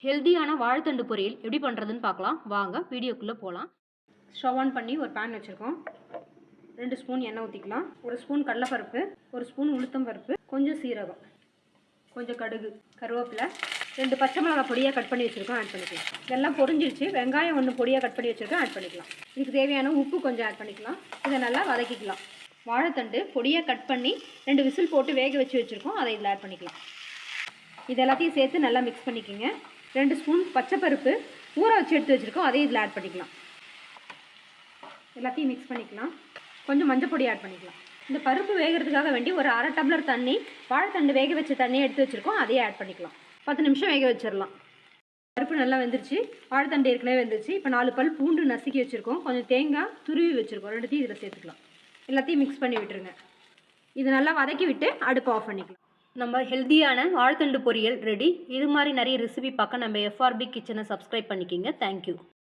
ஹெல்தியான வாழைத்தண்டு பொரியல் எப்படி பண்ணுறதுன்னு பார்க்கலாம் வாங்க வீடியோக்குள்ளே போகலாம். ஸ்டவ் ஆன் பண்ணி ஒரு பேன் வச்சுருக்கோம். 2 ஸ்பூன் எண்ணெய் ஊற்றிக்கலாம். 1 ஸ்பூன் கடலைப்பருப்பு, 1 ஸ்பூன் உளுத்தம் பருப்பு, கொஞ்சம் சீரகம், கொஞ்சம் கடுகு, கருவேப்பிலை, 2 பச்சை மிளகாய் பொடியாக கட் பண்ணி வச்சுருக்கோம் ஆட் பண்ணிக்கலாம். இதெல்லாம் பொரிஞ்சிருச்சு. வெங்காயம் 1 பொடியாக கட் பண்ணி வச்சுருக்கோம் ஆட் பண்ணிக்கலாம். இதுக்கு தேவையான உப்பு கொஞ்சம் ஆட் பண்ணிக்கலாம். இதை நல்லா வதக்கிக்கலாம். வாழைத்தண்டு பொடியாக கட் பண்ணி 2 விசில் போட்டு வேக வச்சு வச்சுருக்கோம். அதை இதில் ஆட் பண்ணிக்கலாம். இது எல்லாத்தையும் சேர்த்து நல்லா மிக்ஸ் பண்ணிக்கோங்க. 2 ஸ்பூன் பச்சைப்பருப்பு ஊற வச்சு எடுத்து வச்சுருக்கோம். அதையும் இதில் ஆட் பண்ணிக்கலாம். எல்லாத்தையும் மிக்ஸ் பண்ணிக்கலாம். கொஞ்சம் மஞ்சள் பொடி ஆட் பண்ணிக்கலாம். இந்த பருப்பு வேகிறதுக்காக வேண்டி ஒரு அரை டம்ளர் தண்ணி, வாழைத்தண்டு வேக வச்ச தண்ணியை எடுத்து வச்சுருக்கோம். அதையே ஆட் பண்ணிக்கலாம். 10 நிமிஷம் வேக வச்சிடலாம். பருப்பு நல்லா வெந்துருச்சு. வாழைத்தண்டு ஏற்கனவே வெந்துருச்சு. இப்போ 4 பல் பூண்டு நசுக்கி வச்சுருக்கோம். கொஞ்சம் தேங்காய் துருவி வச்சுருக்கோம். 2த்தையும் இதில் சேர்த்துக்கலாம். எல்லாத்தையும் மிக்ஸ் பண்ணி விட்டுருங்க. இது நல்லா வதக்கி விட்டு அடுப்பு ஆஃப் பண்ணிக்கலாம். நம்ம ஹெல்தியான வாழைத்தண்டு பொரியல் ரெடி. இது மாதிரி நிறைய ரெசிபி பார்க்க நம்ம FRB கிச்சனை சப்ஸ்கிரைப் பண்ணிக்கிங்க. தேங்க்யூ.